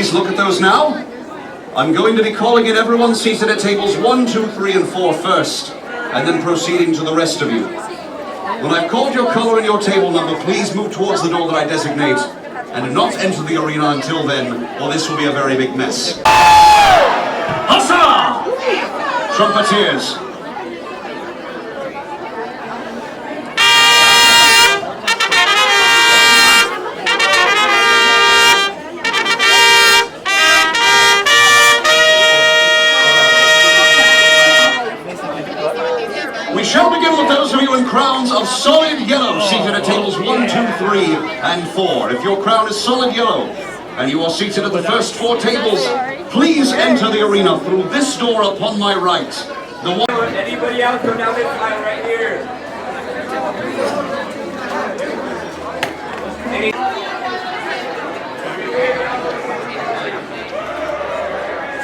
Please look at those now. I'm going to be calling in everyone seated at tables 1, 2, 3, and 4 first, and then proceeding to the rest of you. When I've called your color and your table number, please move towards the door that I designate, and do not enter the arena until then, or this will be a very big mess. Huzzah! Trumpeters. We shall begin with those of you in crowns of solid yellow seated at tables 1, 2, 3, and 4. If your crown is solid yellow and you are seated at the first 4 tables, please enter the arena through this door upon my right. The one. Anybody else go down this aisle right here?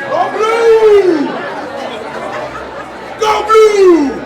Go blue! Go blue!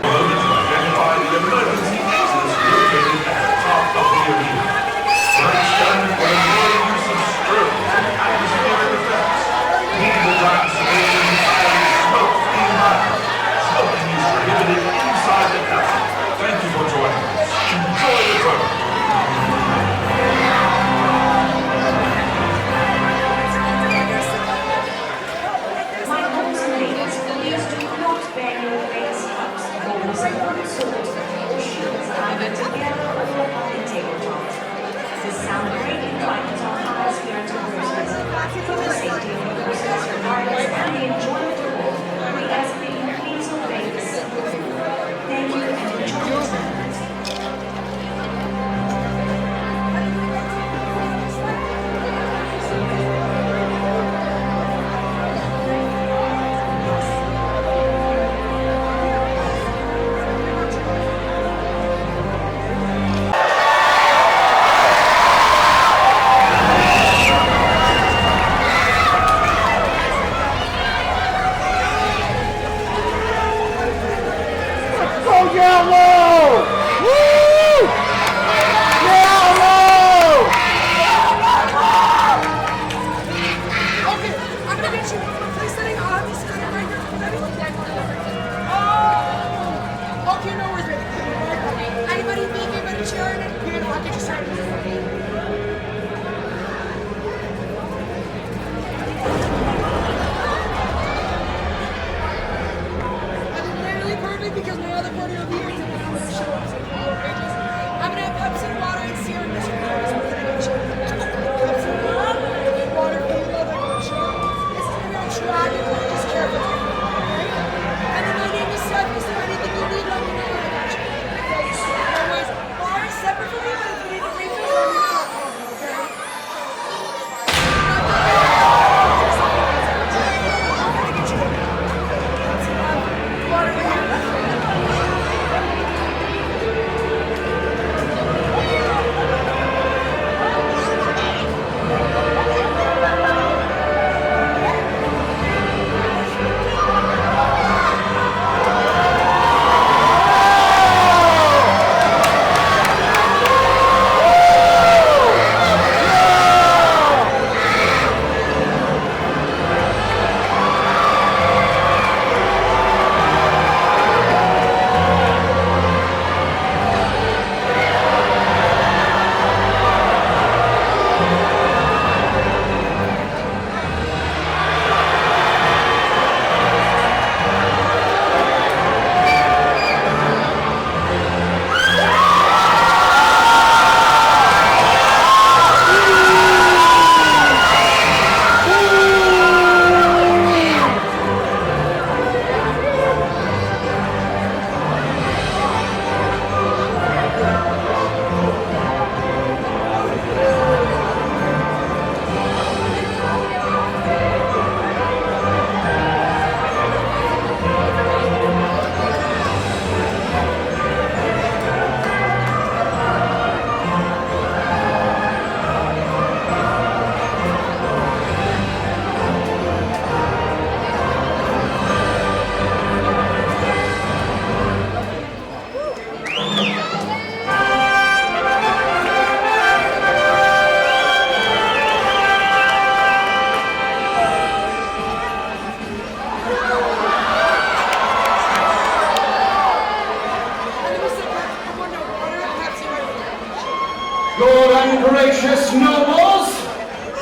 gracious nobles,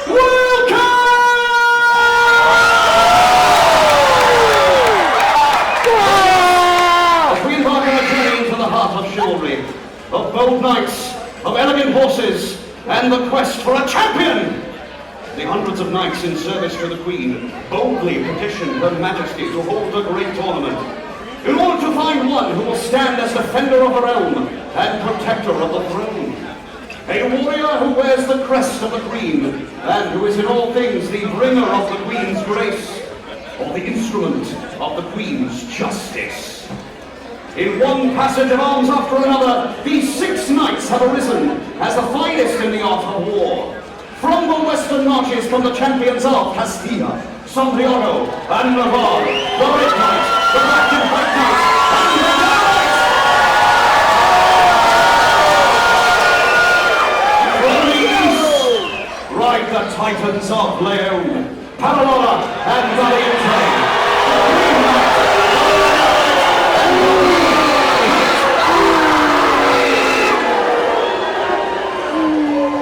welcome! As we embark on a journey into the heart of chivalry, of bold knights, of elegant horses, and the quest for a champion, the hundreds of knights in service to the Queen boldly petitioned Her Majesty to hold a great tournament in order to find one who will stand as defender of the realm and protector of the throne. A warrior who wears the crest of the Queen and who is in all things the bringer of the Queen's grace or the instrument of the Queen's justice. In one passage of arms after another, these 6 knights have arisen as the finest in the art of war. From the western marches come the champions of Castilla, Santiago, and Navarre, the Red Knight, the Black and White Knight, and the Knight! From the east, ride the Titans of Leon, Paralola, and Valiente. The Green Knight,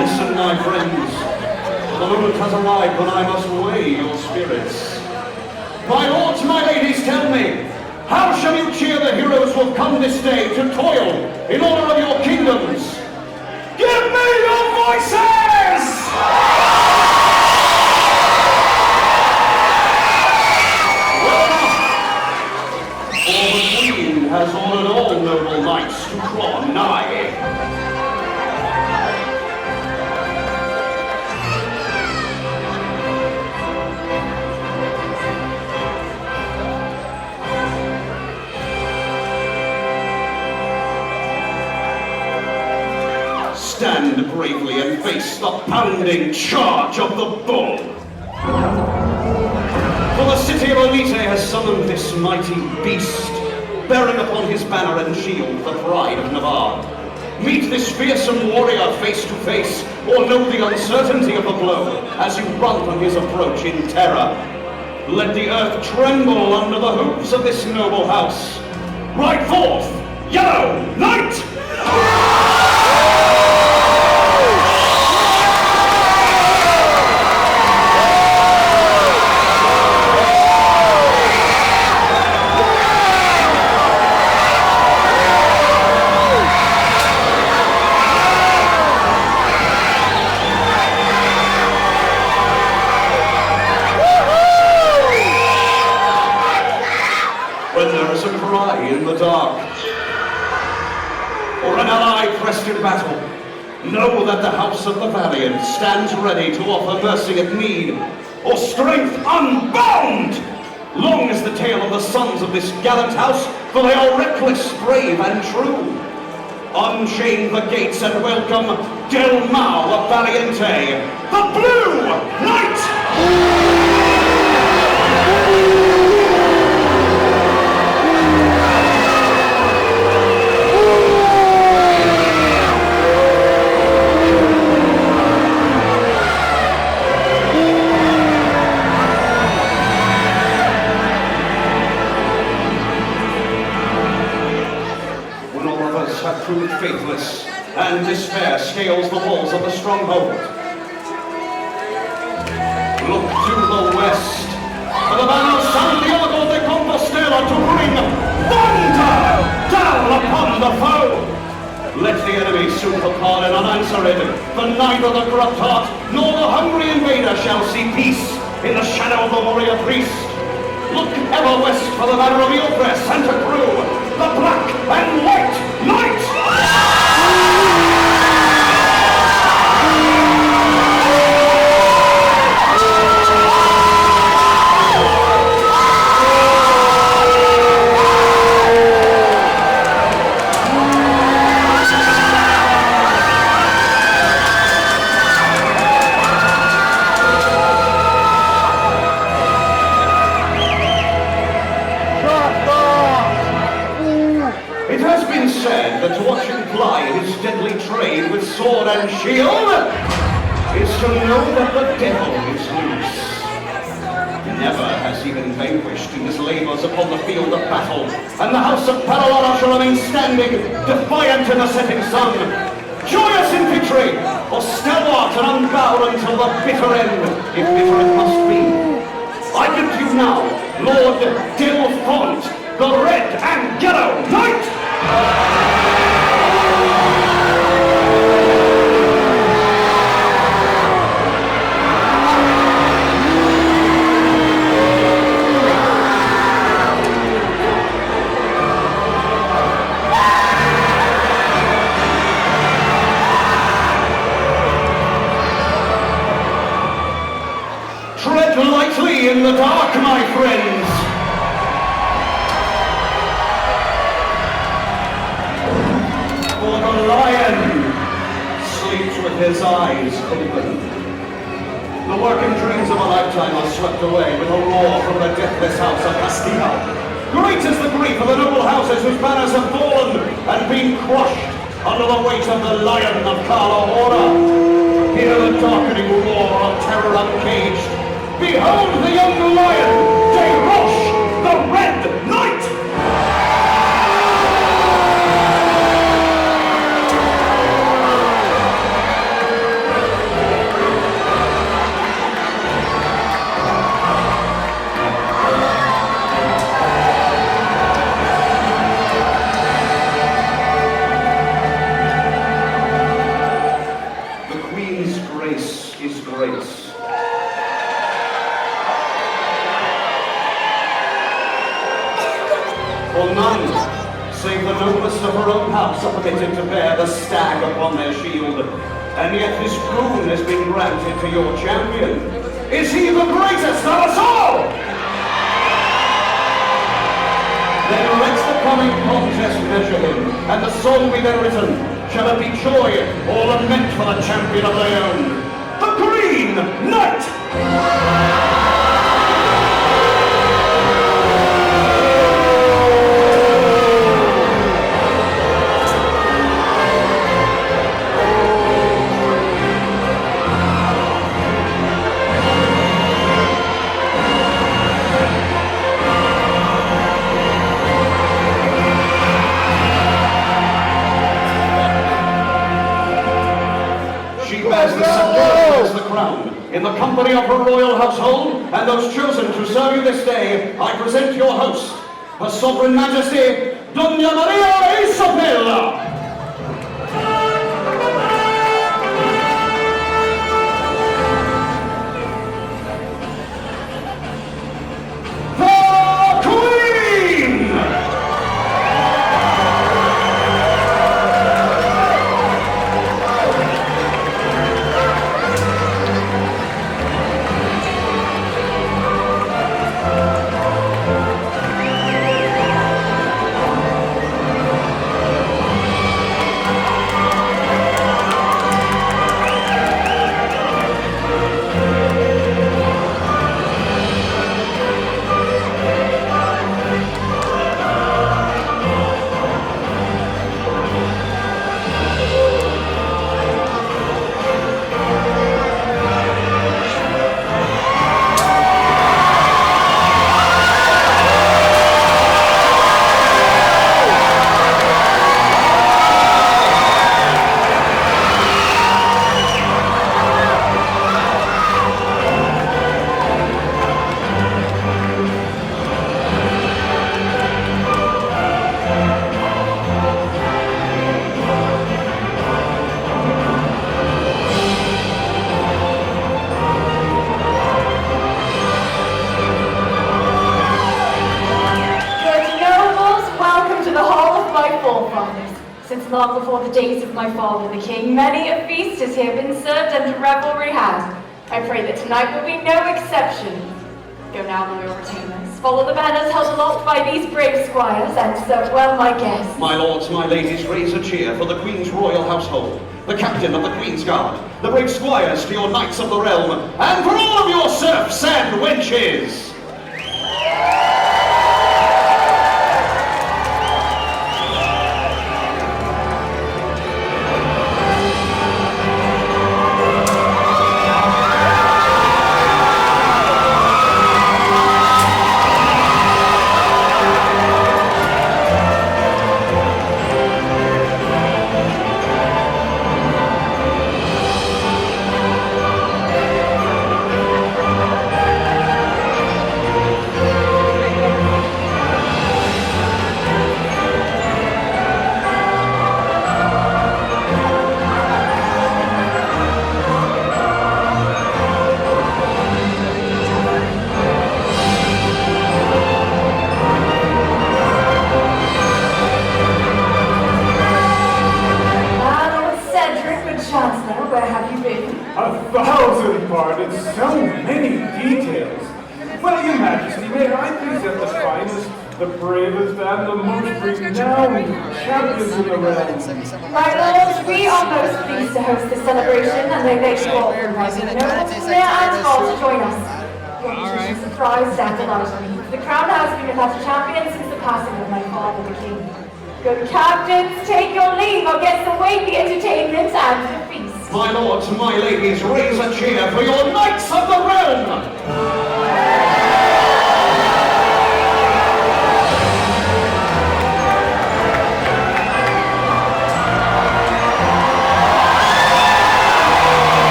listen, my friends, the moment has arrived when I must weigh your spirits. My lords, my ladies, tell me, how shall you cheer the heroes who have come this day to toil in honor of your kingdoms? Give me your voices! Well enough, for the Queen has ordered all noble knights to draw nigh. Stand bravely and face the pounding charge of the bull. For the city of Olite has summoned this mighty beast, bearing upon his banner and shield the pride of Navarre. Meet this fearsome warrior face to face, or know the uncertainty of the blow as you run from his approach in terror. Let the earth tremble under the hoofs of this noble house. Ride forth, Yellow Knight! In the dark, or an ally pressed in battle, know that the House of the Valiant stands ready to offer mercy at need, or strength unbound. Long is the tale of the sons of this gallant house, for they are reckless, brave, and true. Unchain the gates and welcome Del Mau of Valiente, the Blue Knight! Have proved faithless, and despair scales the walls of the stronghold. Look to the west, for the banner of Santiago de Compostela to bring thunder down upon the foe. Let the enemy soon call in unanswered, for neither the corrupt heart nor the hungry invader shall see peace in the shadow of the warrior priest. Look ever west for the banner of Ilfres, Santa Cruz, the Black and White Knight! Trade with sword and shield is to know that the devil is loose. Never has he been vanquished in his labors upon the field of battle, and the house of Paralola shall remain standing, defiant in the setting sun. joyous in victory, or stalwart and unbowed until the bitter end, if bitter it must be. I give to you now, Lord Dilfont, the Red and Yellow Knight! Tread lightly in the dark, my friends. For the lion sleeps with his eyes open. The working dreams of a lifetime are swept away with a roar from the deathless house of Castilla. Great is the grief of the noble houses whose banners have fallen and been crushed under the weight of the lion of Calahorra. Hear the darkening roar of terror uncaged. Behold the young lion, De Roche, the Red Knight! The Queen's grace is grace. For none, save the noblest of her own house, are permitted to bear the stag upon their shield. And yet this boon has been granted to your champion. Is he the greatest of us all? Then let the coming contest measure him, and the song be then written. Shall it be joy or lament for the champion of their own? The Green Knight! Bears the scepter as the crown. In the company of her royal household and those chosen to serve you this day, I present your host, Her Sovereign Majesty, Doña Maria Isabella. Since long before the days of my father the king, many a feast has here been served and revelry had. I pray that tonight will be no exception. Go now, loyal retainers. Follow the banners held aloft by these brave squires, and serve well my guests. My lords, my ladies, raise a cheer for the Queen's royal household, the captain of the Queen's Guard, the brave squires to your knights of the realm, and for all of your serfs and wenches! with so many details. Well, Your Majesty, may I present the finest, the bravest, and the most renowned champions in the realm? My lords, we are most pleased to host this celebration, and I thank you all for inviting the nobles from near and far to join us. Your petition surprised and delighted me. The crown has been without a champion since the passing of my father, the king. Good captains, take your leave. Our guests await the entertainment and the feast. My lords, my ladies, raise a cheer for your knights of the realm!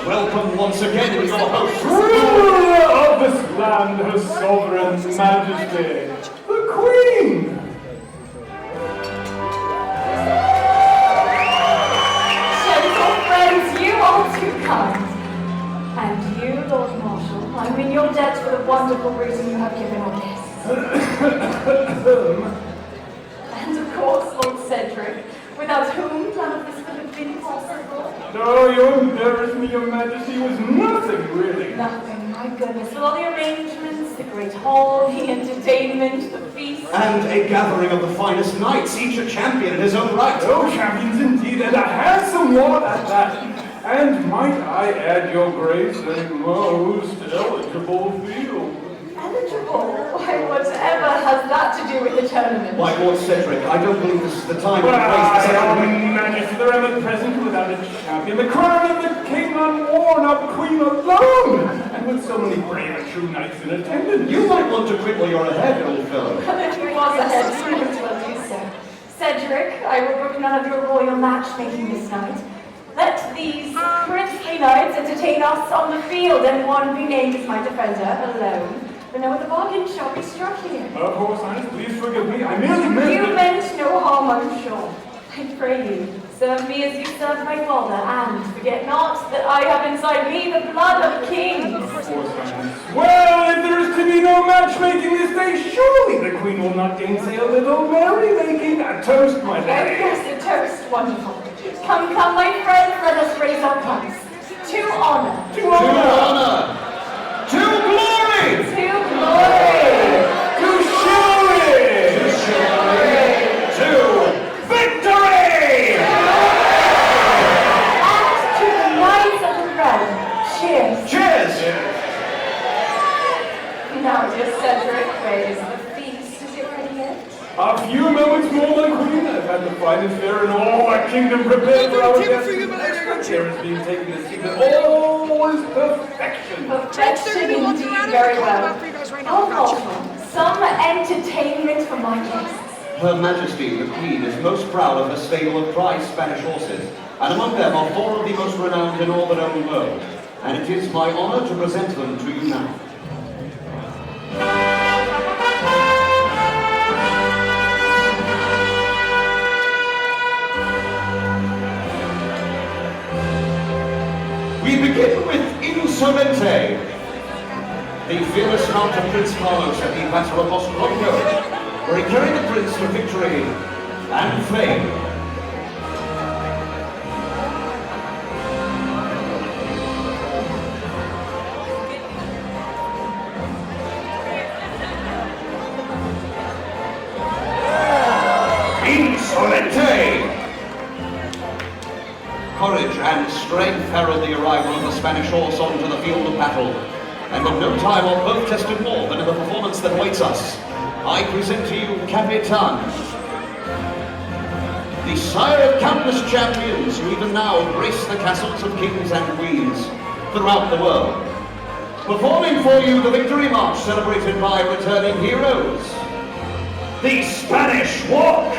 Welcome once again, your host. Ruler of this land, Her Sovereign Majesty, the Queen! Gentle friends, you are too kind. And you, Lord Marshal, I'm in your debt for the wonderful greeting you have given our guests. And of course, Lord Cedric, without whom none of this would have been possible. No, you embarrass me, Your Majesty, was nothing really. Nothing, my goodness. With all the arrangements, the great hall, the entertainment, the feast. And a gathering of the finest knights, each a champion in his own right. Oh, champions indeed, and a handsome one at that. And might I add, Your Grace, a most eligible field. Eligible? Why, whatever has that to do with the tournament? My Lord Cedric, I don't believe this is the time or Well, the place for such a Majesty, there am at present without a champion, the crown of the king unworn, our queen alone, and with so many brave and true knights in attendance. You might want to quit while you're ahead, old fellow. If you was ahead, you might as well do so. Cedric, I will brook none of your royal matchmaking this night. Let these princely knights entertain us on the field, and one be named as my defender alone. But no other bargain shall be struck here. Of course, Highness, please forgive me. I merely meant You that... meant no harm, I'm sure. I pray you, serve me as you served my father, and forget not that I have inside me the blood of kings. Of course, Highness. Well, if there is to be no matchmaking this day, surely the Queen will not gainsay a little merrymaking. A toast, my Oh, lady. yes, a toast, wonderful. Come, come, my friends, let us raise our cups. To honor. To To honor. honor! To glory! To glory. To chivalry. To chivalry! To victory! And to the knights of the realm. Cheers. Cheers! Now, dear Cedric, where is the feast? Is it ready yet? A few moments more, my Queen. I've had the finest fare in all our kingdom prepared for our guests. Extra care is being taken to see that all is perfection. Perfection indeed, very well. Oh, Marshal, some entertainment for my guests. Her Majesty, the Queen, is most proud of her stable of prized Spanish horses, and among them are 4 of the most renowned in all the known world, and it is my honor to present them to you now. We begin with Insolente, the fearless mount of Prince Carlos at the Battle of Los Roncos, where he carried the prince to victory and fame. Insolente! Courage and strength herald the arrival of the Spanish horse onto the field of battle, and in no time are both tested more than in the performance that awaits us. I present to you Capitan, the sire of countless champions who even now grace the castles of kings and queens throughout the world. Performing for you the victory march celebrated by returning heroes, the Spanish Walk.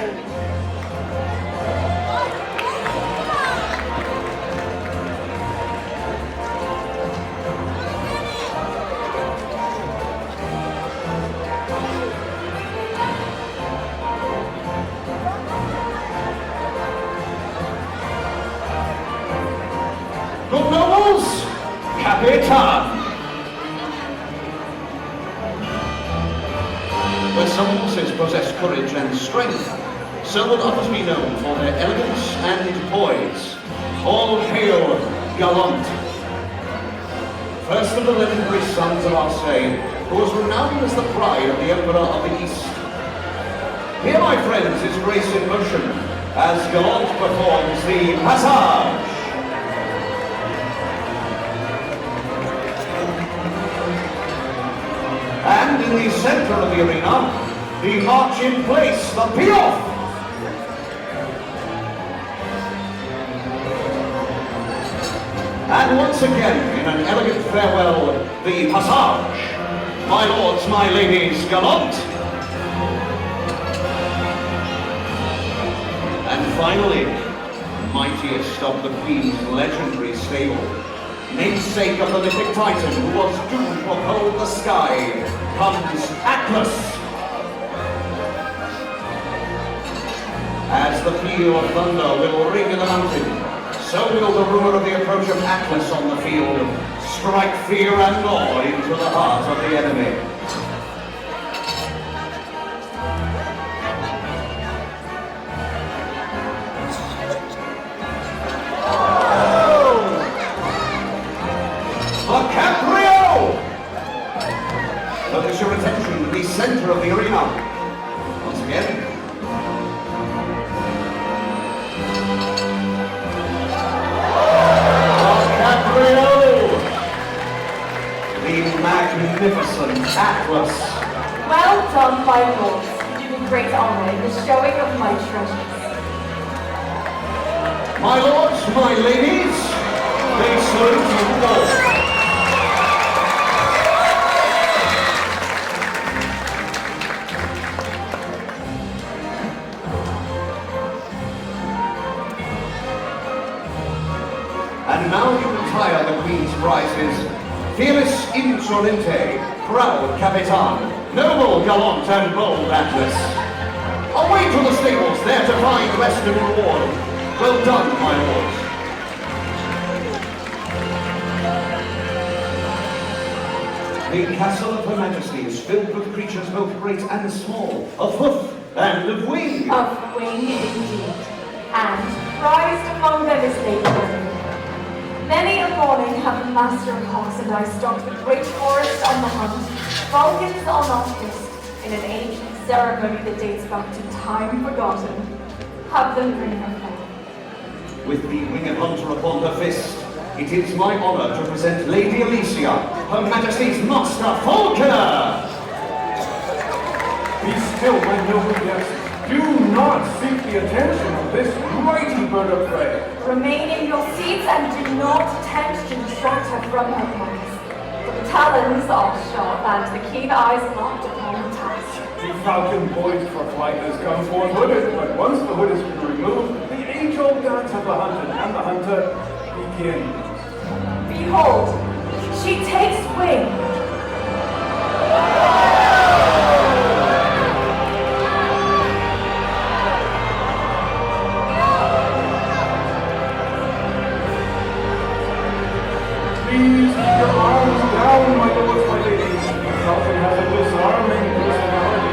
Capitan. Where some horses possess courage and strength, so will others be known for their elegance and poise. All hail Gallant, first of the legendary sons of Marseille, who was renowned as the pride of the Emperor of the East. Here, my friends, is grace in motion, as Gallant performs the passage. And in the center of the arena, the march in place, the piaffe. And once again, in an elegant farewell, the passage. My lords, my ladies, Gallant. And finally, mightiest of the Queen's legendary stable, namesake of the mythic Titan who was doomed to uphold the sky, comes Atlas. As the peal of thunder will ring in the mountain, so will the rumor of the approach of Atlas on the field strike fear and awe into the heart of the enemy. Focus your attention to the center of the arena. Once again. DiCaprio! The magnificent Atlas. Well done, my lords. You do me great honor in the showing of my treasures. My lords, my ladies, they salute you all. And now you retire the Queen's prizes. Fearless insolente, proud Capitan, noble Gallant and bold Atlas. Away to the stables, there to find rest and reward. Well done, my lords. The castle of Her Majesty is filled with creatures both great and small, of hoof and of wing. Of wing indeed, and prized among them is Lady. Many a morning have the master of horse and I stalked the great forest on the hunt, falcons on our fist, in an ancient ceremony that dates back to time forgotten. Have them bring her back. With the winged hunter upon her fist, it is my honor to present Lady Alicia, Her Majesty's master falconer! Be still, my noble guests. Do not seek the attention of this mighty bird of prey. Remain in your seats and do not attempt to distract her from her purpose. For the talons are sharp and the keen eyes locked upon the task. The falcon poised for flight has come forth hooded, but once the hood has been removed, the age-old dance of the hunted and the hunter begins. Behold, she takes wing. Please keep your arms down, my lords, my ladies. The falcon has a disarming personality.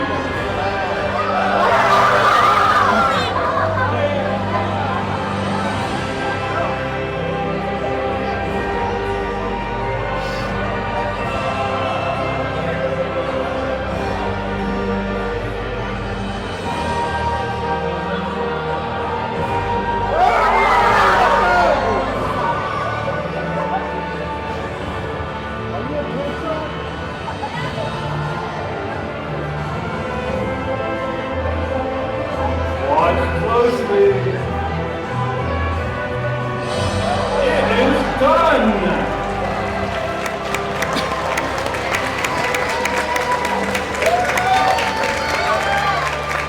Watch closely. It is done!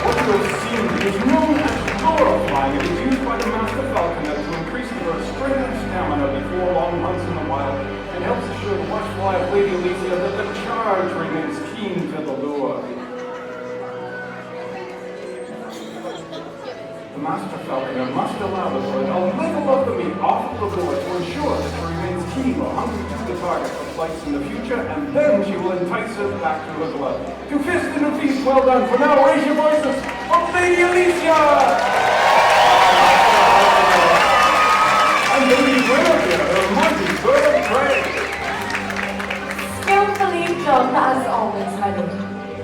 What you have seen is known as lure flying. It is used by the master falconer to increase the bird's strength and stamina before long hunts in the wild, and helps assure the watchfly of Lady Alicia that the charge remains keen to the lure. The Master Falconer must allow the bird a little of the meat off of the board to ensure that she remains keen or hungry to the target for flights in the future, and then she will entice her back to her glove. To fist and a feast, well done. For now, raise your voices for Lady Alicia! And Lady Guinevere, her mighty bird of prey. Skillfully done as always, my lady.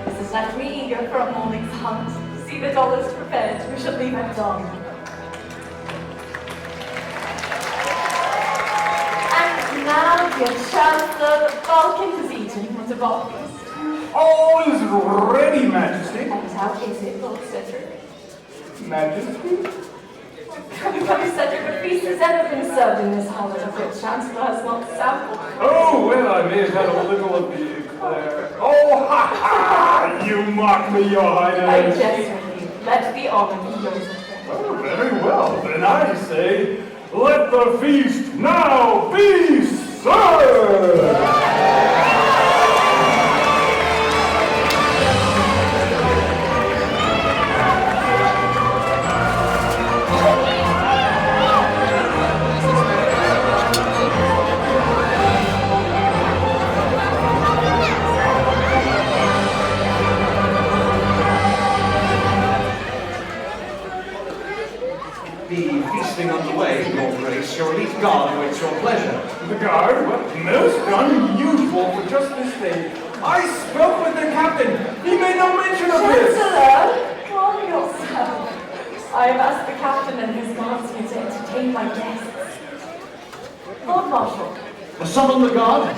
This has left me eager for a morning's hunt. See the dollars prepared, we shall leave at dawn. And now, dear Chancellor, the falcon has eaten what of our feast. All is ready, Majesty. And how is it, Lord Cedric? Majesty? Come, Cedric, a feast has ever been served in this hall that the Chancellor has not sampled. Oh, well, I may have had a little of the eclair. Oh, ha ha! You mock me, Your I Highness. jest with you. Let the honor be yours. Oh, very well. Then I say, let the feast now be served! The feasting underway, Your Grace. Your elite guard awaits your pleasure. The guard? What? Most unusual for just this day. I spoke with the captain. He made no mention of this. Chancellor, calm yourself. I have asked the captain and his guards here to entertain my guests. Lord Marshal. Summon the guard.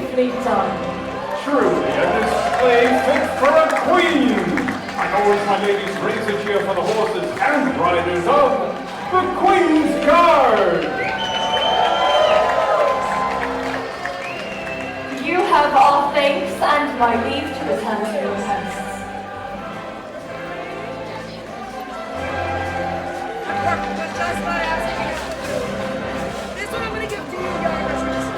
beautifully done. Truly, a display fit for a queen! And always my ladies raise a cheer for the horses and riders of the Queen's Guard! You have our thanks and my leave to return to your hosts. Just by asking. This one I'm going to give to you, Your Majesty.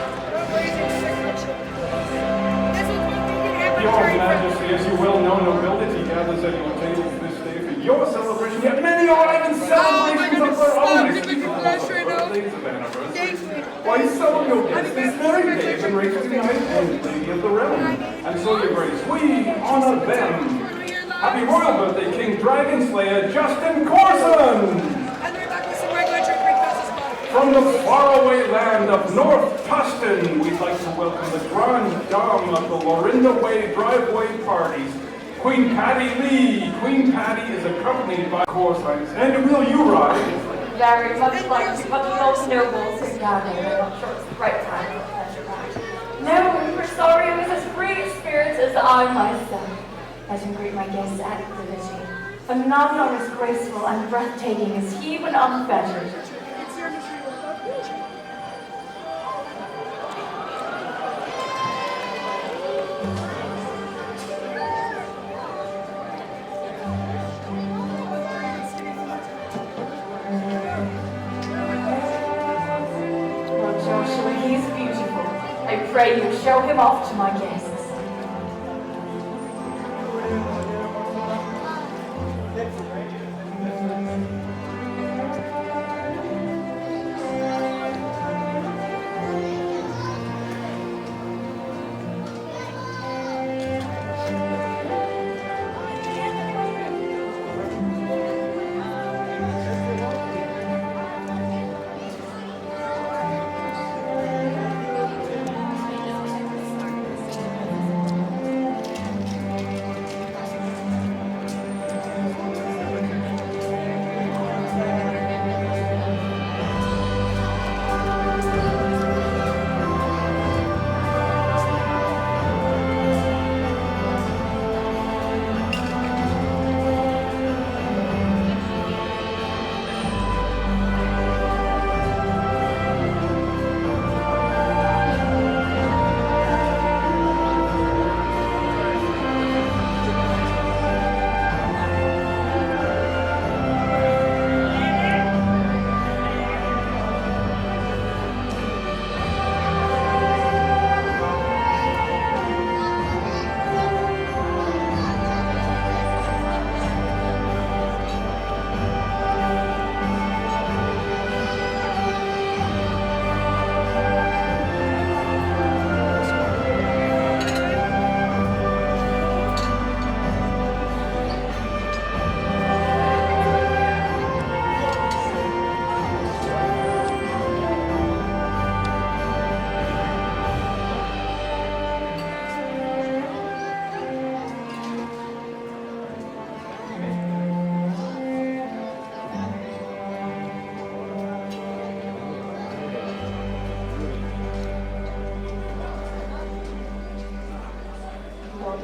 This one's going to be Your Majesty, as you well know, nobility gathers at your tables this day for your celebration, yet many are even celebrations of their own. I speak of birthdays of anniversaries. Why, some of your guests this very day have been rated to be Knight and Lady of the Realm. And so, Your Grace, we honor them. Happy royal birthday, King Dragon Slayer Justin Corson! And they're back with some regular trickery classes, Bob. From the faraway land of North Tustin, we'd like to welcome the Grand Dame of the Lorinda Way Driveway Parties, Queen Patty Lee. Queen Patty is accompanied by Corsairs. And will you ride? Very much like to, but the most nobles who gather. I'm not sure it's the right time for a pleasure ride. No, Rosario is as free a spirit as I myself. Let him greet my guests at liberty. For none are as graceful and breathtaking as he when unfettered. Well, Joshua, he's beautiful. I pray you show him off to my guests.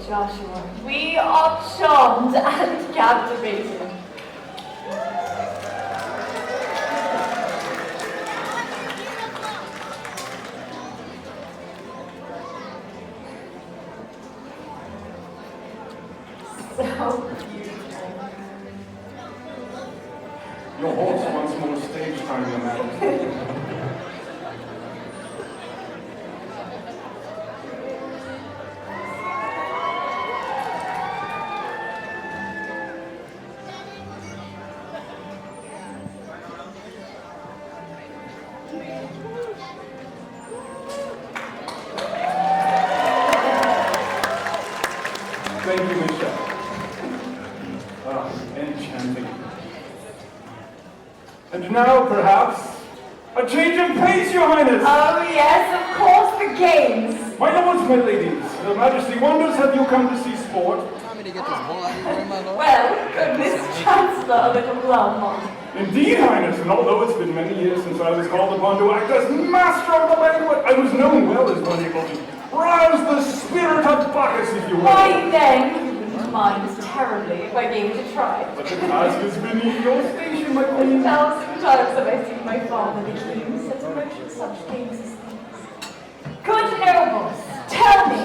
Joshua, we are charmed and captivated. So beautiful. Your horse wants more stage time, Your Majesty. Thank you, Michelle. Enchanting. And now, perhaps, a change of pace, Your Highness! Oh yes, of course, the games. My lords, my ladies, Her Majesty wonders have you come to see sport? Well, goodness, Chancellor, a little glum. Indeed, Highness, and although it's been many years since I was called upon to act as master of the banquet, I was known well as one able to Rouse the spirit of Bacchus, if you will. Why then, you wouldn't mind terribly if I gave it a try. But the task is beneath your station, my queen. 1,000 times have I seen my father, the king, set in motion such games as these. Good nobles, tell me,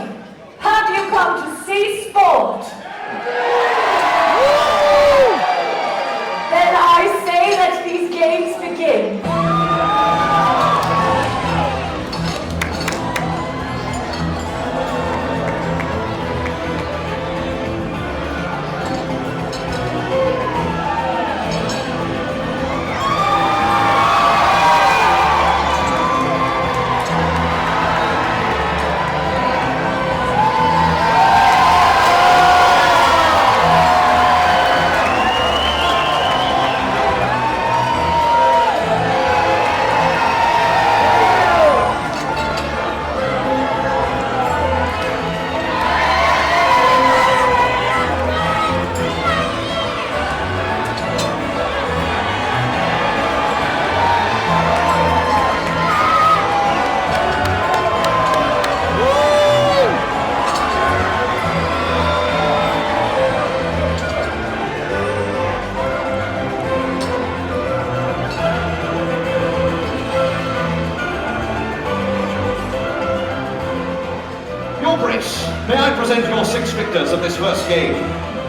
have you come to see sport? Then I say that these games begin. May I present your 6 victors of this first game?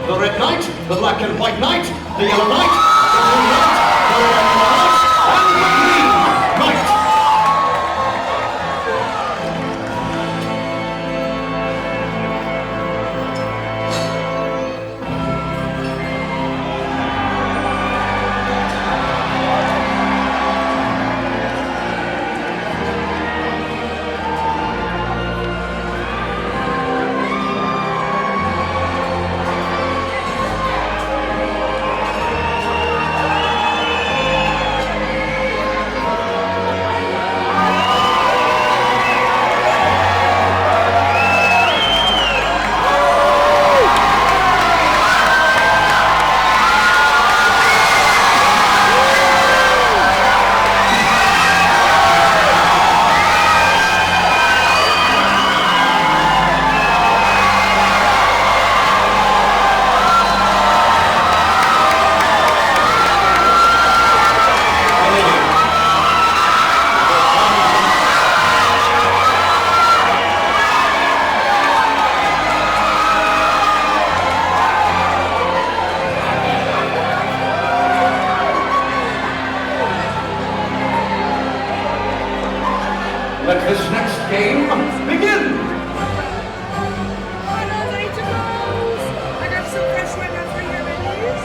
The Red Knight, the Black and White Knight, the Yellow Knight, the Blue Knight, the Red and Yellow Knight, and the Green Knight! Let this next game begin! Arnold, ready to close. I got some fresh right now for your menus.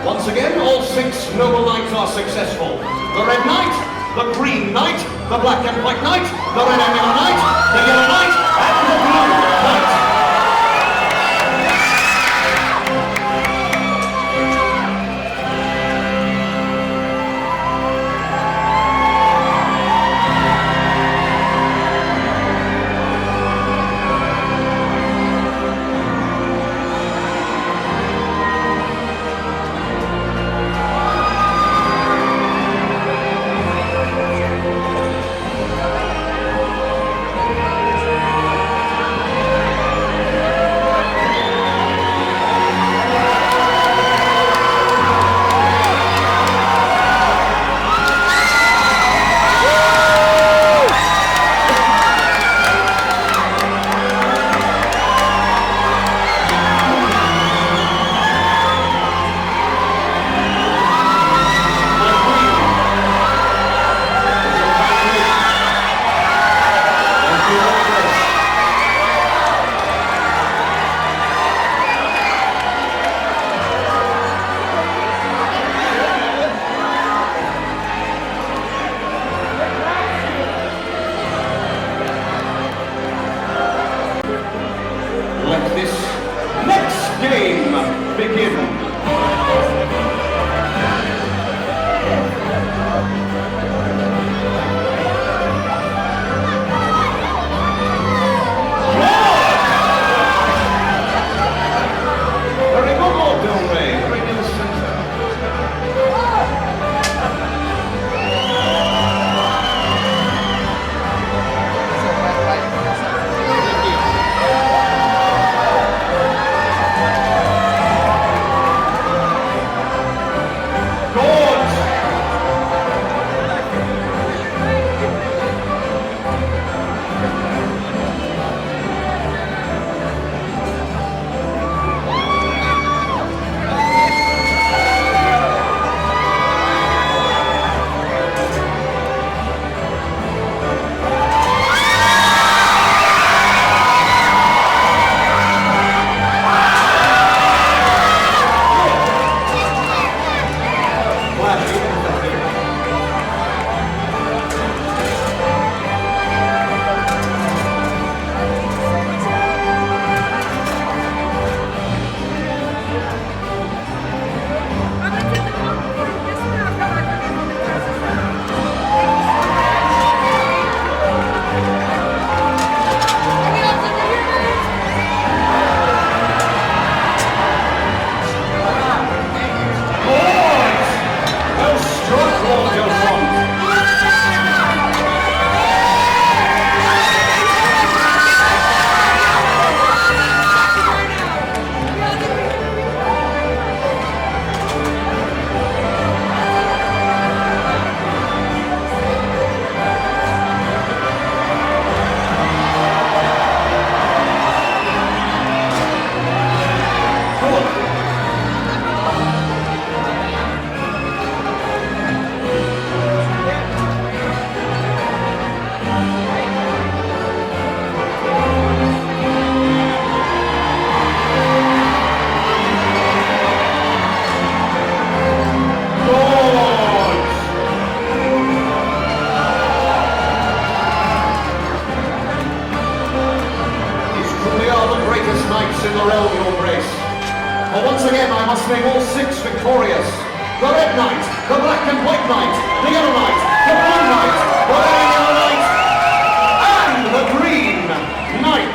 Once again, all 6 noble knights are successful. The Red Knight, the Green Knight, the Black and White Knight, the Red and Yellow Knight, the Yellow Knight, and the Blue Knight. Once again, I must name all 6 victorious. The Red Knight, the Black and White Knight, the Yellow Knight, the Blue Knight, the Red and Yellow Knight, and the Green Knight.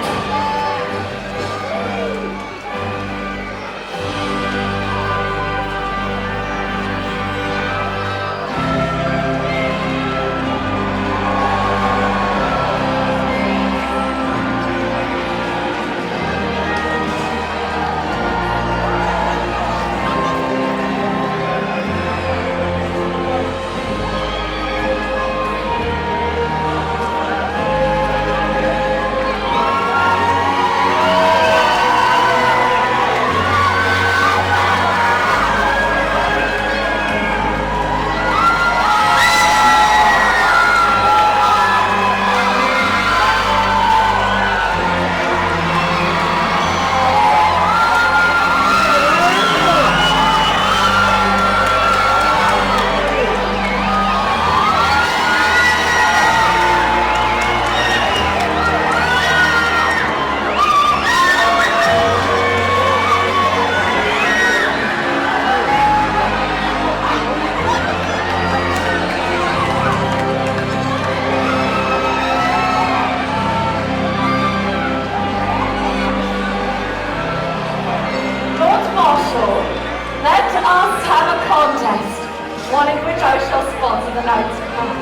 One in which I shall sponsor the Knights of Crown.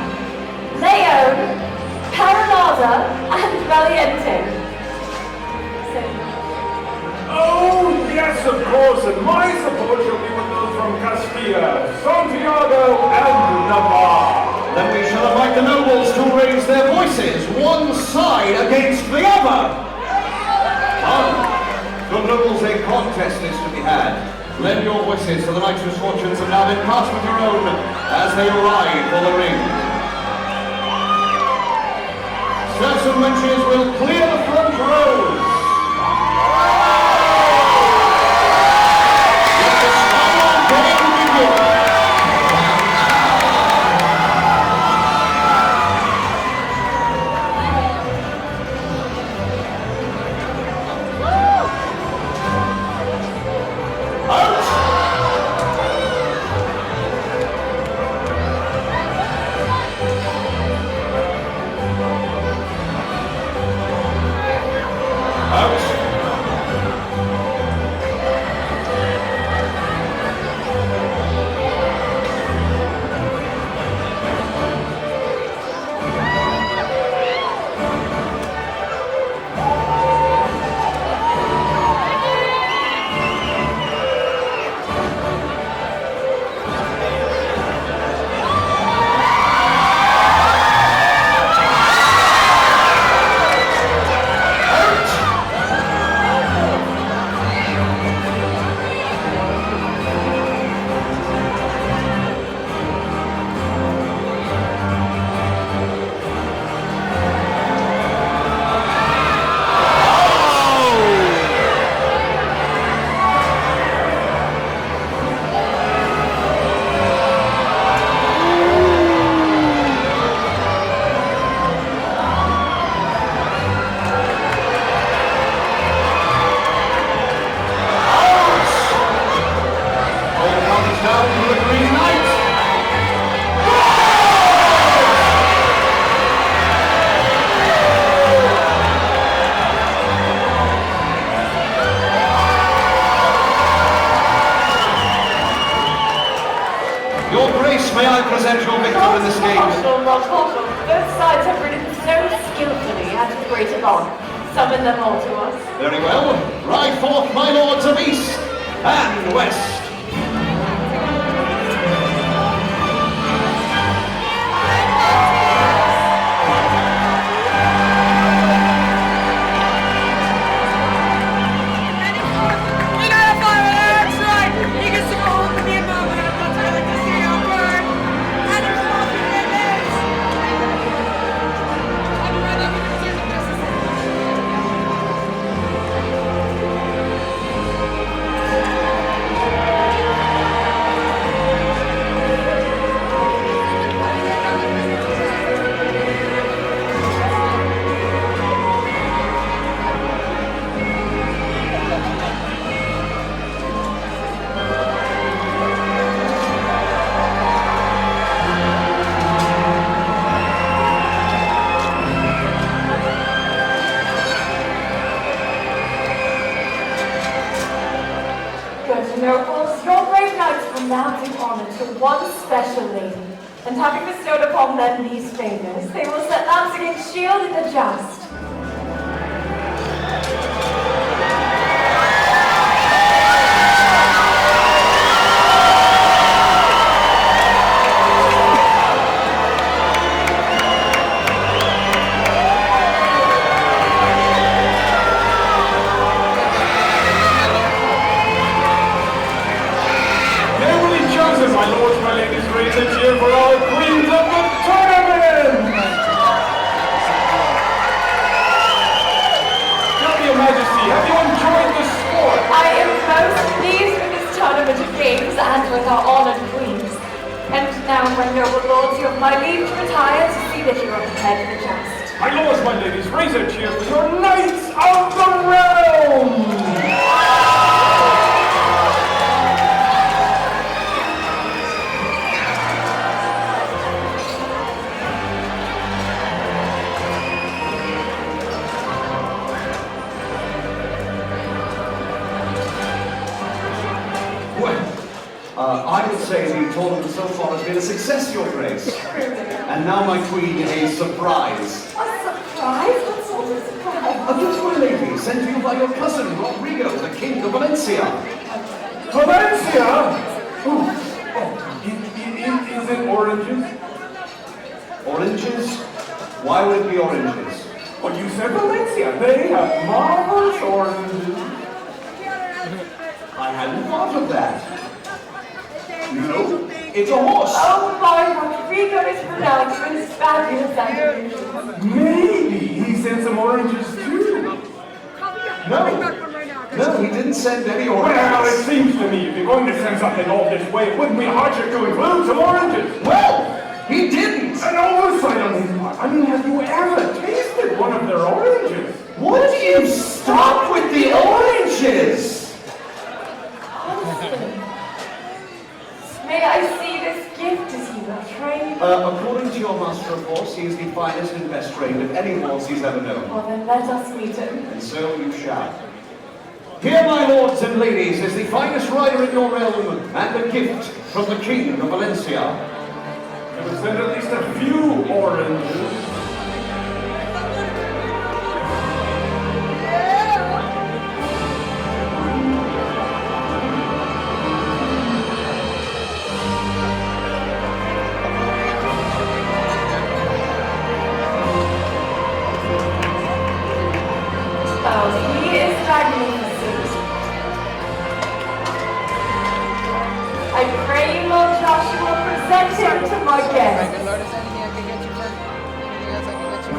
Leon, Paranada, and Valiente. Oh, yes, of course, and my support shall be with those from Castilla, Santiago, and Navarre. Then we shall invite the nobles to raise their voices, one side against the other. Come, the nobles, a contest is to be had. Lend your voices to the knights whose fortunes have now been cast with your own as they ride for the ring. Certain wenches will clear the front rows. Let the final game begin. Your Grace, may I present your victor in this game? Both sides have ridden so skillfully and with great alarm. Summon them all to us. Very well. Ride forth, my lords of East and West. We got a fire, that's right! You can see all of me and Mama, and that's I like to see you burn! And there's nothing in this! I'll be right back with the tears of justice. special lady, and having bestowed upon them these favors, they will set lance against shield in the joust. My lords, my ladies, raise a cheer for our queens of the tournament! Tell me, Your Majesty, have you enjoyed the sport? I am most pleased with this tournament of games and with our honored queens. And now, my noble lords, you have my leave to retire to see that you are prepared for the joust. My lords, my ladies, raise a cheer for your Knights of the Realm! I would say the tournament so far has been a success, Your Grace. And now, my queen, a surprise. A surprise? What sort of surprise? A beautiful lady sent to you by your cousin, Rodrigo, the King of Valencia. Valencia? Is it oranges? Oranges? Why would it be oranges? Well, you said Valencia. They have marvelous oranges. I hadn't thought of that. No, it's a horse. Oh my, Rodrigo is renowned for his fabulous animation. Maybe he sent some oranges too. No, he didn't send any oranges. Well, it seems to me if you're going to send something all this way, it wouldn't be harsher to include some oranges. Well, he didn't. An oversight on his part. I mean, have you ever tasted one of their oranges? Would you stop with the oranges? May I see this gift as you are trained? According to your master of horse, he is the finest and best trained of any horse he's ever known. Well, then let us meet him. And so you shall. Here, my lords and ladies, is the finest rider in your realm, and a gift from the King of Valencia. It was sent at least a few oranges. He is magnificent. I pray you, Lord Joshua, present him to my guest. Lord, is there anything I can get you for? Anything else I can get you?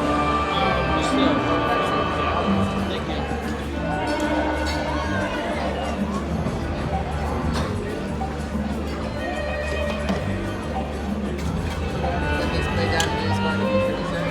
The display damage is going to be pretty soon.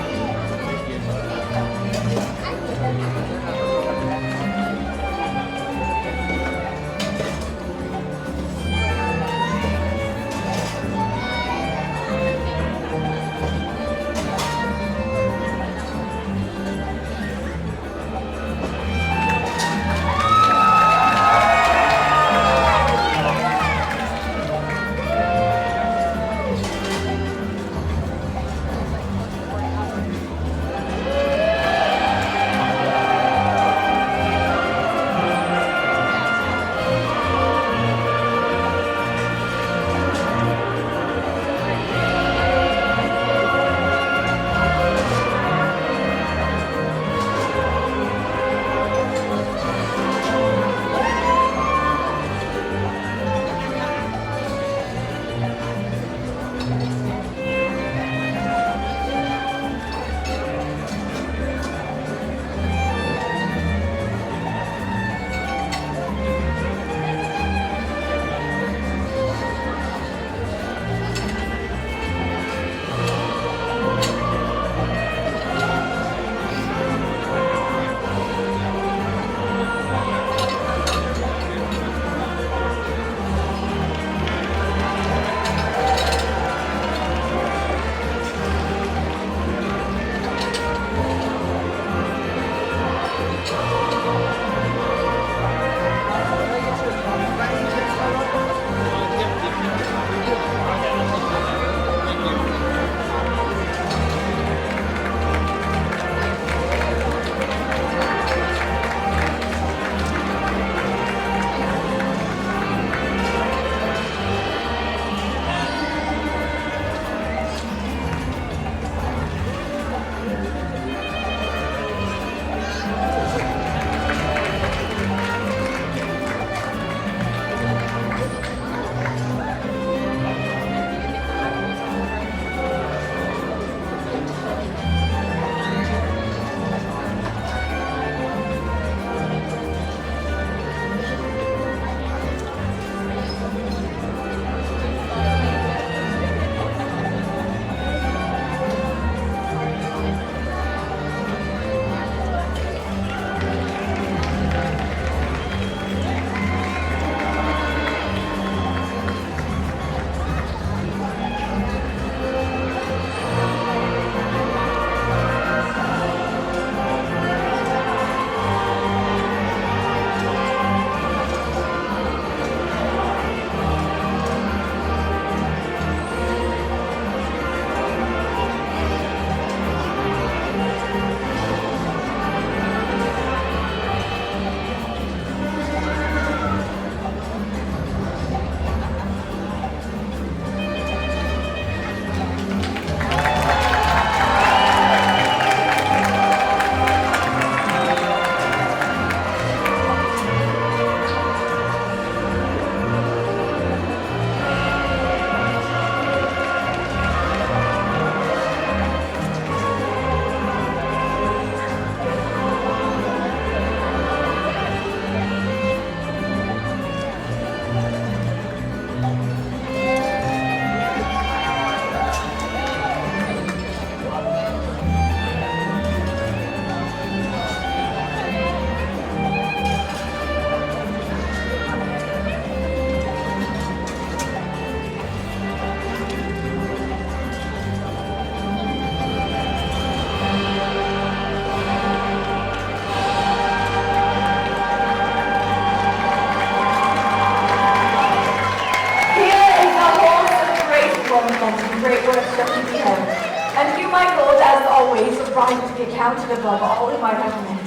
strive to be counted above all in my government.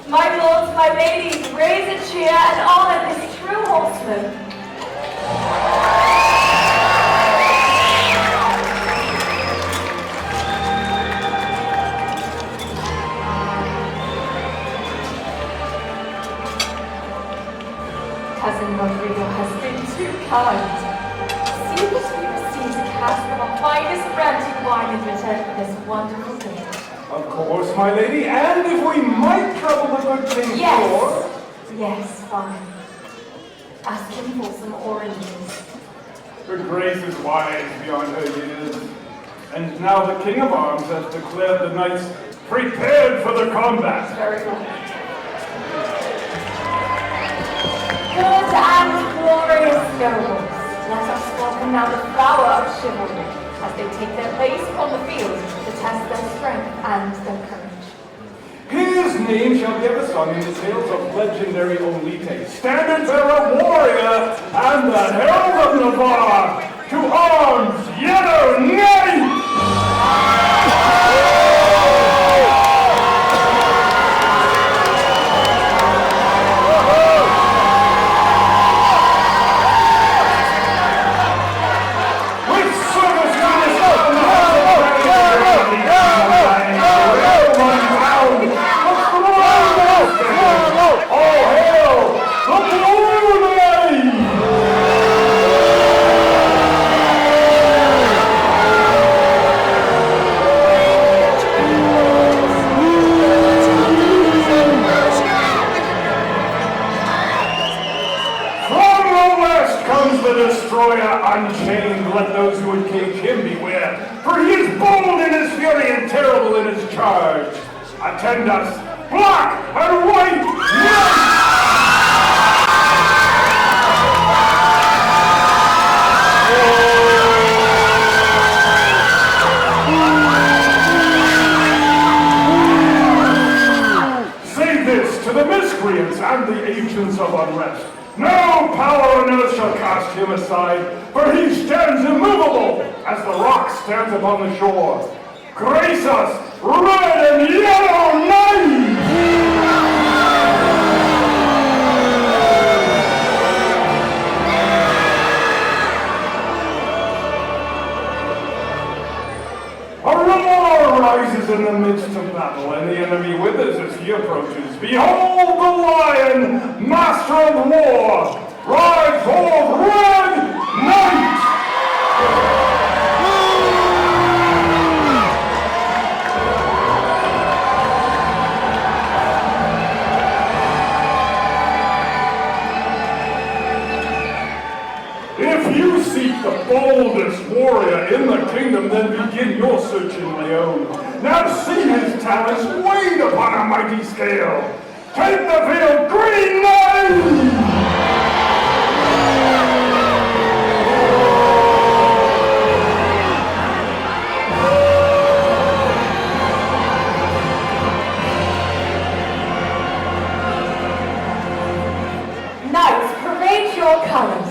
My lords, my ladies, raise a cheer and honor this true horseman. Cousin Rodrigo has been too kind. See that we received a cask of our finest brandy wine in return for this wonderful gift. Of course, my lady, and if we might trouble the good king for... Yes, fine. Ask him for some oranges. Her grace is wise beyond her years. And now the king of arms has declared the knights prepared for the combat. Very well. Good and glorious nobles, let us welcome now the flower of chivalry, as they take their place upon the field to test their strength and their courage. His name shall be ever sung in the tales of legendary Olite, standard-bearer warrior, and the herald of Navarre. To arms, yellow knight! Unchained, let those who would cage him beware, for he is bold in his fury and terrible in his charge. Attend us, black and white knights! Say this to the miscreants and the agents of unrest. No power on earth shall cast him aside, for he stands immovable as the rock stands upon the shore. Grace us, red and yellow knights! A roar rises in the midst of battle, and the enemy withers as he approaches. Behold the lion, master of war! Ride forth, red knight! If you seek the boldest warrior in the kingdom, then begin your search in Leon. Now see his talents weighed upon a mighty scale. Take the field, Green Knight! Knights, parade your colors.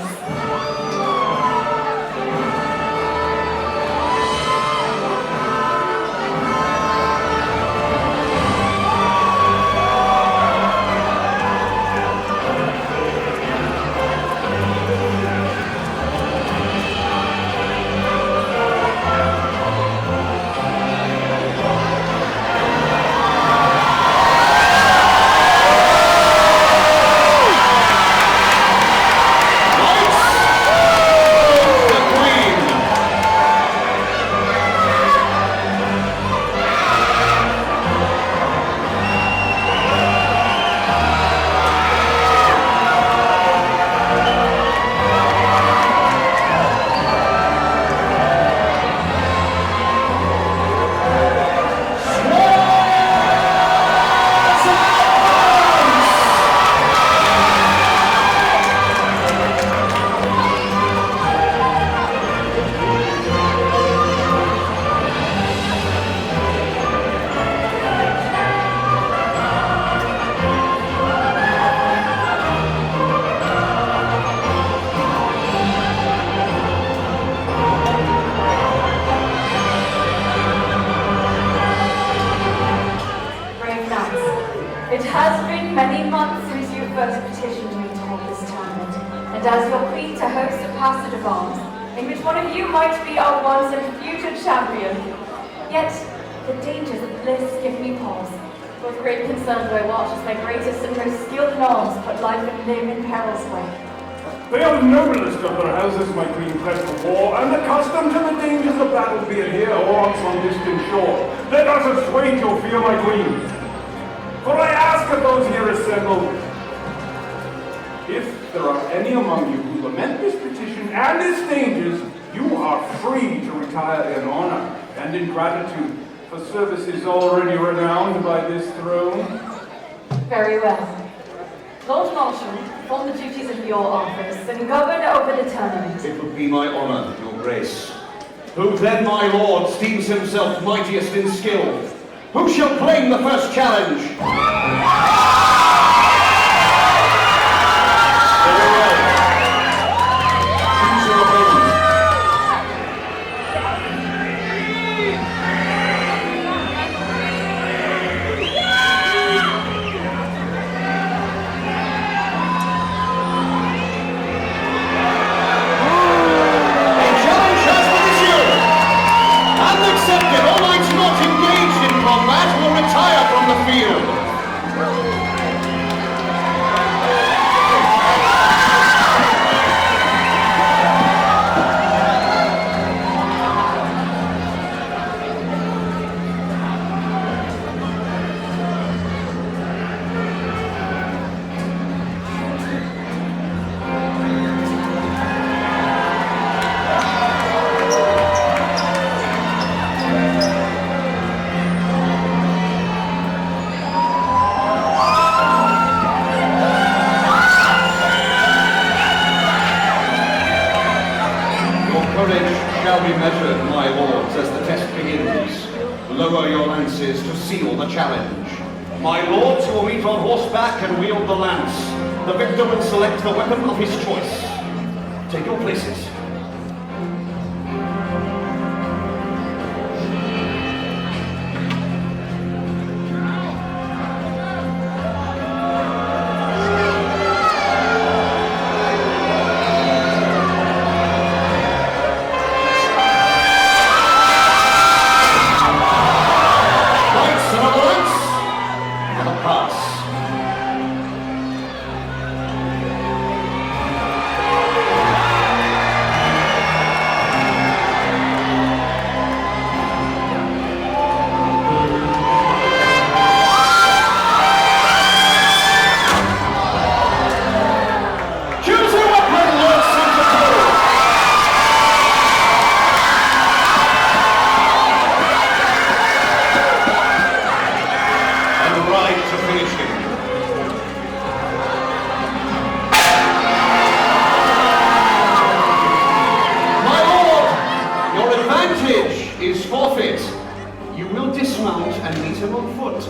hosts a passage of arms, in which one of you might be our once and future champion. Yet, the dangers of bliss give me pause. With great concern do I watch as my greatest and most skilled in arms put life and limb in peril's way. They are the noblest of their houses, my queen, pressed for war, and accustomed to the dangers of battle, be it here or on some distant shore. Let us assuage your fear, my queen. For I ask of those here assembled, if there are any among you who lament this petition and its dangers, you are free to retire in honor and in gratitude for services already renowned by this throne. Very well. Lord Marshal, perform the duties of your office and govern over the tournament. It would be my honor, your grace. Who then, my lord, esteems himself mightiest in skill? Who shall claim the first challenge? Very well. Choose your opponent. Accepted, all knights not engaged in combat will retire from the field. Shall be measured, my lords, as the test begins. Lower your lances to seal the challenge. My lords will meet on horseback and wield the lance. The victor will select the weapon of his choice. Take your places. Is forfeit. You will dismount and meet him on foot.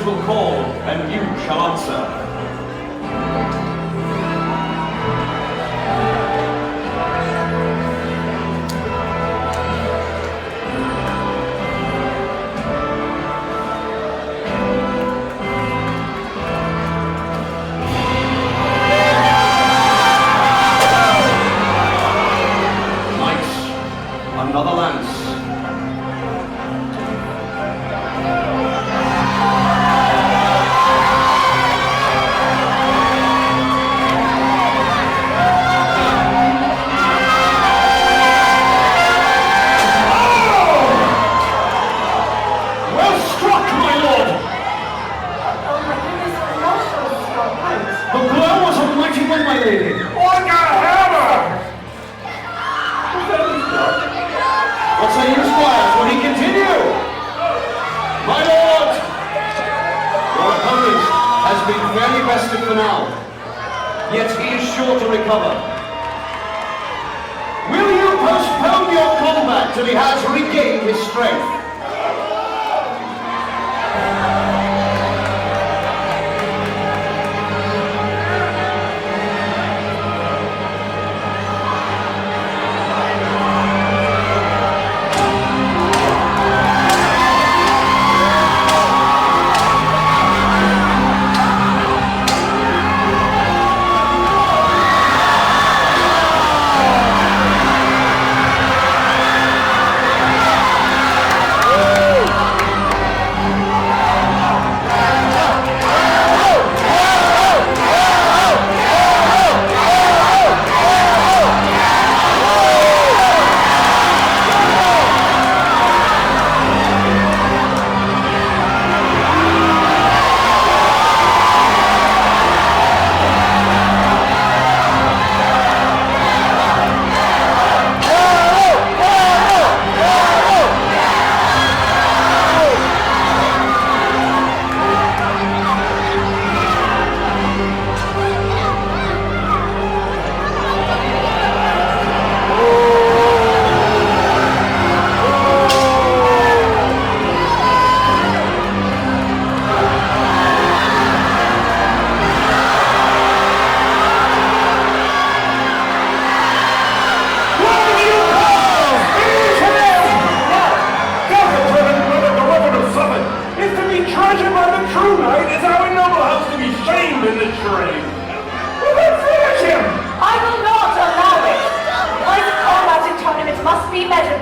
will call, and you shall answer. Another lance. Well struck, my lord! Oh my goodness, I'm not sure it's got right. The blow was a mighty one, my lady. Like a hammer! What say you, squires? Will he continue? My lord! Your opponent has been fairly bested for now, yet he is sure to recover. Will you postpone your combat till he has regained his strength?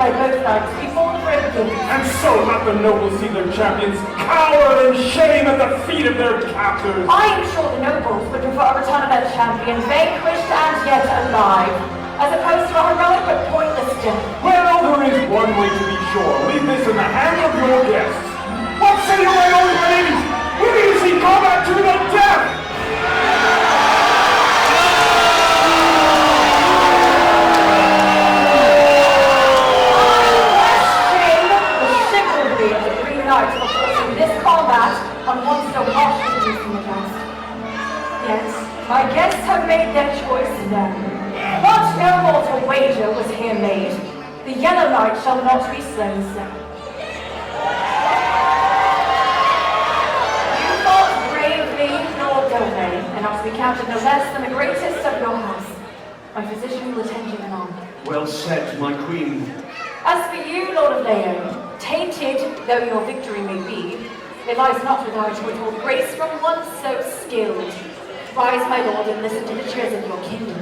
by both knights before the break-in. And so let the nobles see their champions cower in shame at the feet of their captors. I am sure the nobles would prefer a return of their champion vanquished and yet alive, as opposed to a heroic but pointless death. Well, there is one way to be sure. Leave this in the hands of your guests. What say you, my old ladies? Will you see combat to the death? On one so harshly using the dust. Yet, my guests have made their choice then. But no mortal wager was here made. The Yellow Knight shall not be slain, sir. You fought bravely, Lord Delvey, and are to be counted no less than the greatest of your house. My physician will attend you anon. Well said, my queen. As for you, Lord of Leon, tainted though your victory may be, it lies not without you withhold grace from one so skilled. Rise, my lord, and listen to the cheers of your kingdom.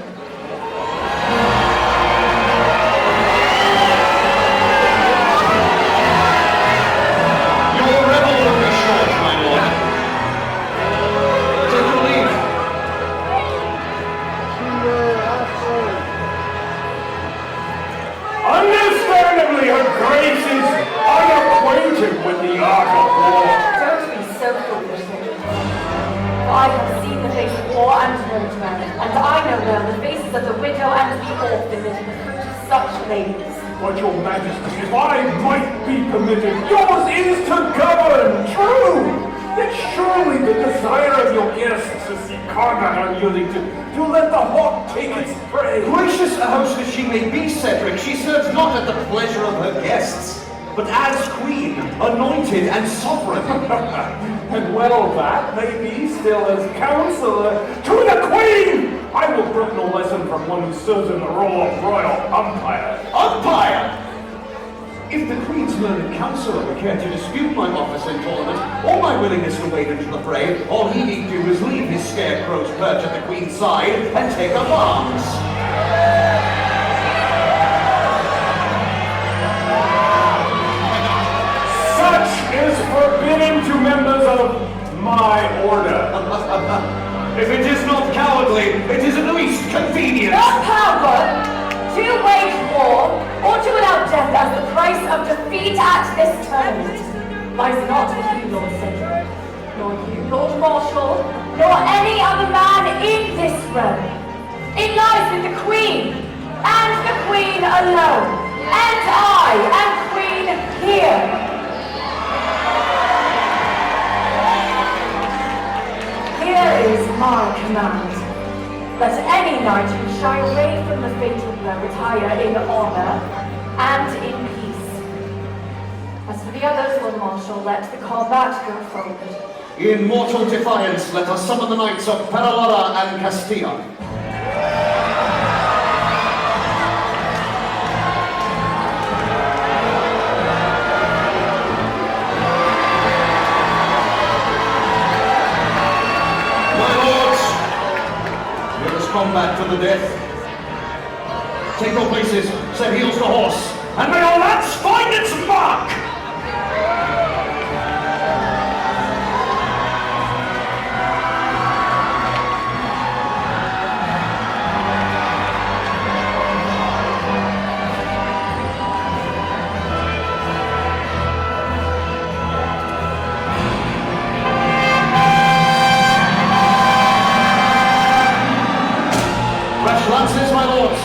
Your revel will be short, my lord. Take your leave. Understandably, her grace is unacquainted with the art of war. So foolish, sir. For I have seen the face of war and known well, and I know well the faces of the widow and the orphan that are the fruit of such ladies. But your majesty, if I might be permitted, yours is to govern, true! Yet surely the desire of your guests to see combat unyielding to let the hawk take its prey. Gracious a host as she may be, Cedric, she serves not at the pleasure of her guests, but as queen, anointed and sovereign. And well, that may be still as counselor to the queen! I will brook no lesson from one who serves in the role of royal umpire. Umpire! If the Queen's learned counsellor would care to dispute my office in tournament, or my willingness to wade into the fray, all he need do is leave his scarecrow's perch at the Queen's side and take up arms. Such is forbidden to members of my order. If it is not cowardly, it is at least convenient. Not power to wage war or to allow death as the price of defeat at this tournament lies not with you, Lord Cedric, nor you, Lord Marshal, nor any other man in this realm. It lies with the Queen, and the Queen alone, and I am Queen here. Here is my command. Let any knight who shy away from the fatal blow retire in honor and in peace. As for the others, Lord Marshal, let the combat go forward. In mortal defiance, let us summon the knights of Peralada and Castilla. Combat to the death. Take your places, set heels to horse, and may our lance find its mark! Fresh lances, my lords.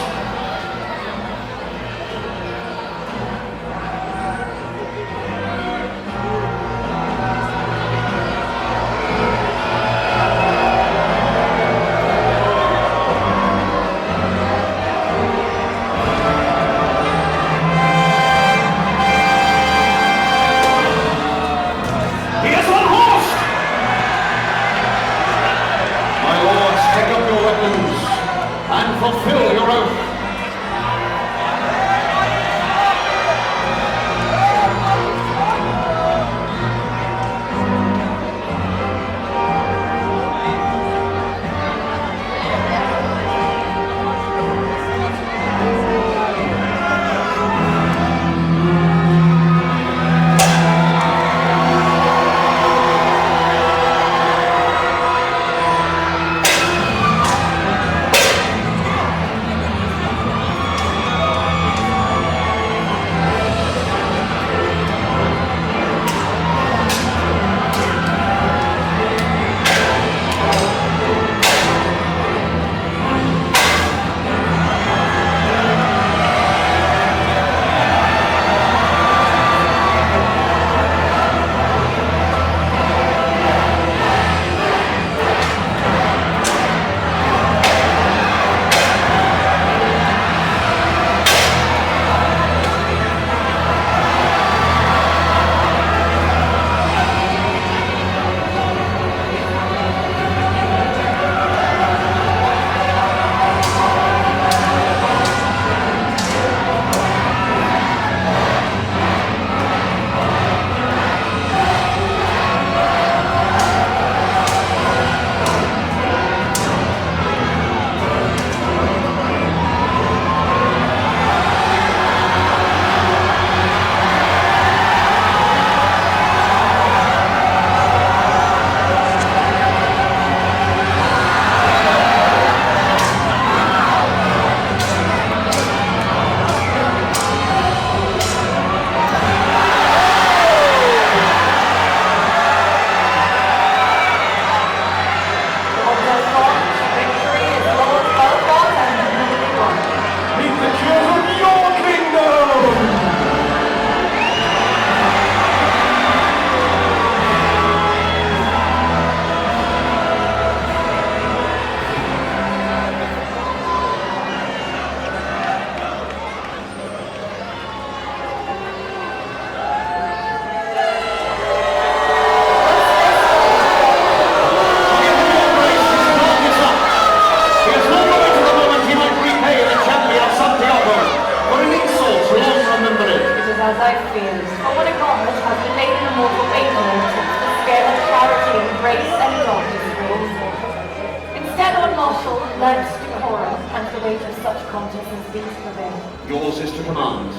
prevail. Yours is to command.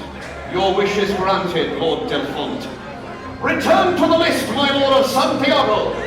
Your wish is granted, Lord Delfont. Return to the list, my Lord of Santiago!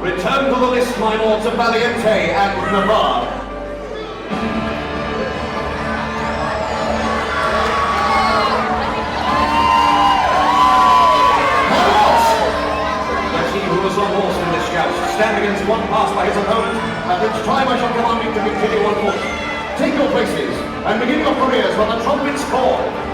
Return to the list, my lords of Valiente and Navarre. My lords! Let he who was on horse in this joust stand against one pass by his opponent, at which time I shall command you to continue on foot. Take your places, and begin your careers when the trumpets call.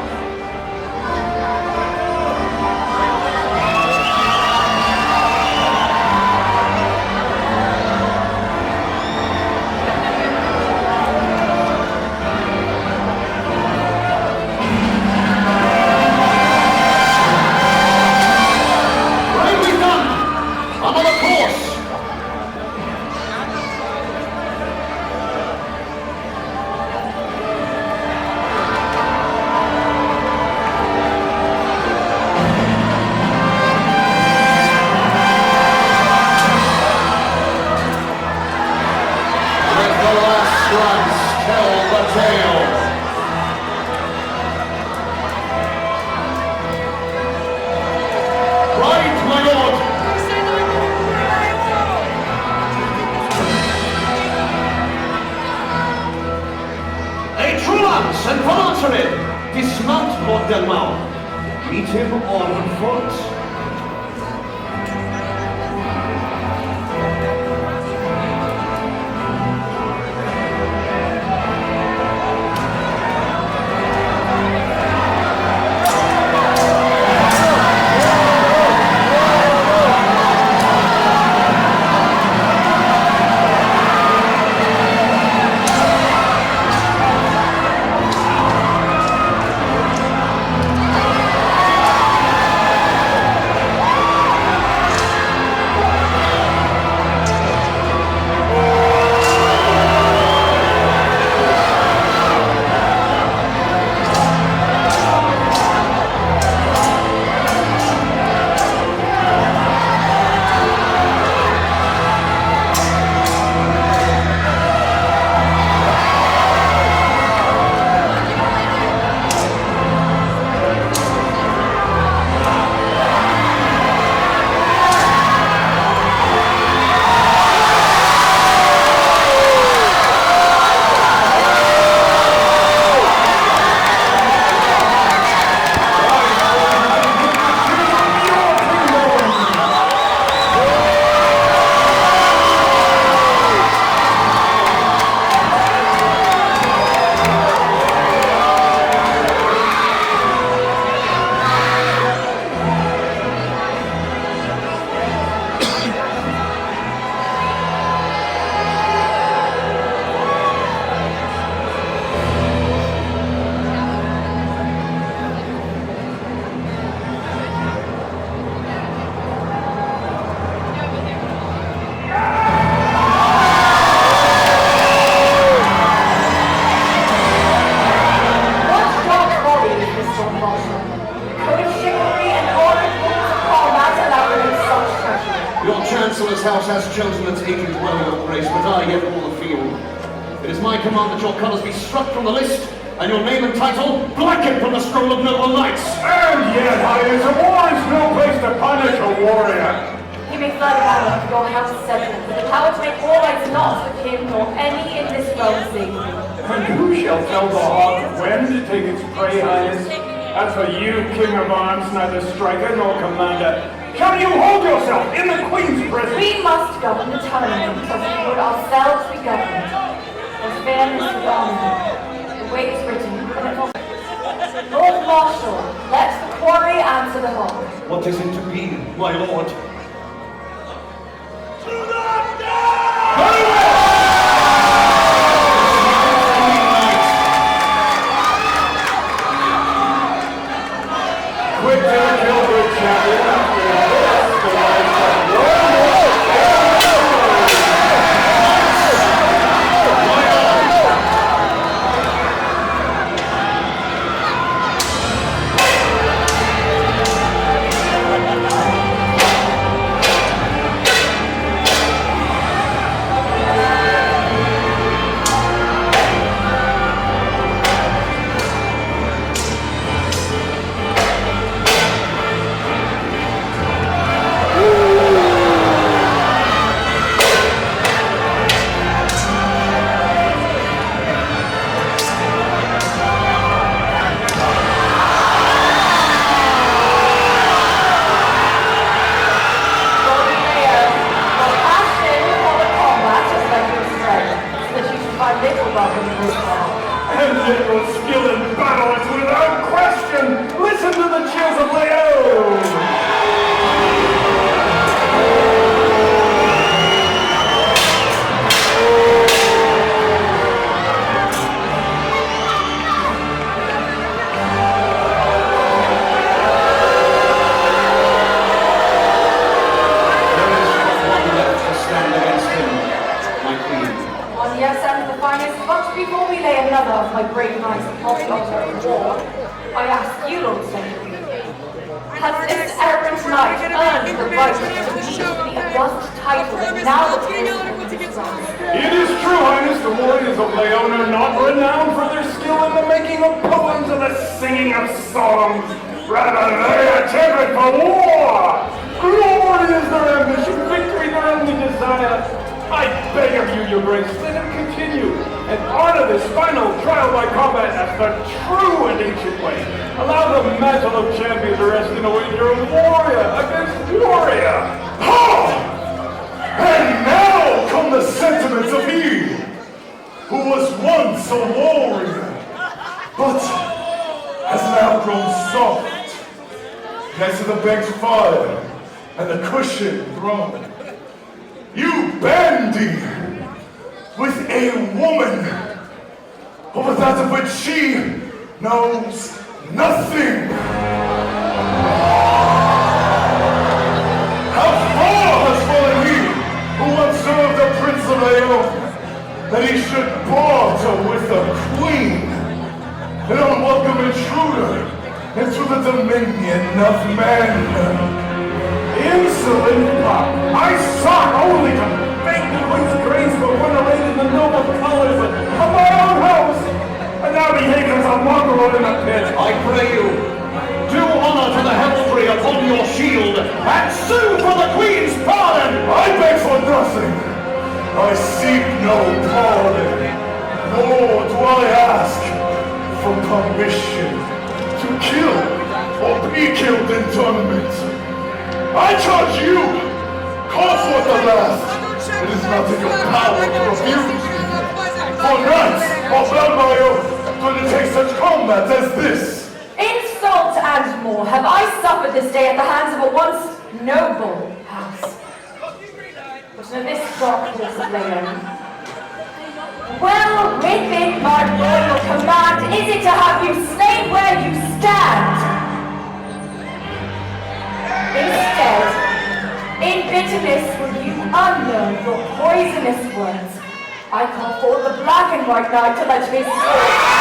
And for answering, dismount Lord Delmar. Meet him on foot. house has chosen its agent well, your grace, but I yet rule the field. It is my command that your colours be struck from the list, and your name and title blackened from the scroll of noble knights. And yet, Highness, a war is no place to punish a warrior. You may fly the banner of your house settlement, but the power to make war rights not with him nor any in this realm save me. And who shall tell the hawk when to take its prey, Highness? As for you, King of Arms, neither striker nor commander, shall you hold yourself in the Queen's prison? We must govern the tournament as we would ourselves be governed. With fairness and honor. The way is written, and it will. Lord Marshal, let the quarry answer the hawk. What is it to be, my lord? Quick to kill good champion. And yet your skill in battle is without question! Listen to the cheers of Leo! Before we lay another of my great knights upon the altar of war, I ask you, Lord Secretary, has this errant knight earned the right to receive the august title that now appears in his crown? It is true, Highness, the warriors of Leon are not renowned for their skill in the making of poems or the singing of songs. Rather, they are tempered for war! Glory is their ambition, victory their only desire. I beg of you, your grace, let him continue and honor this final trial by combat as the true and ancient way. Allow the mantle of champion to rest in a wager of warrior against warrior. Ha! And now come the sentiments of he who was once a warrior, but has now grown soft next to the bench fire and the cushion thrown. You bandy with a woman over that of which she knows nothing. How far has fallen he who once served the Prince of Leon, that he should barter with a queen, an unwelcome intruder into the dominion of men. Insolent pup! I sought only to make the Queen's grace but when arrayed in the noble colors of my own house, and now behave as a mongrel in a pit. I pray you, do honor to the heraldry upon your shield, and sue for the Queen's pardon! I beg for nothing. I seek no pardon, nor do I ask for permission to kill or be killed in tournament. I charge you! Call forth the last! It is not in your power to refuse! For knights are bound by oath to undertake such combat as this! Insult and more have I suffered this day at the hands of a once noble house. But in this dark course of Leon, well within my royal command is it to have you slain where you stand. Instead, in bitterness will you unlearn your poisonous words. I call forth the black and white knight to let his sword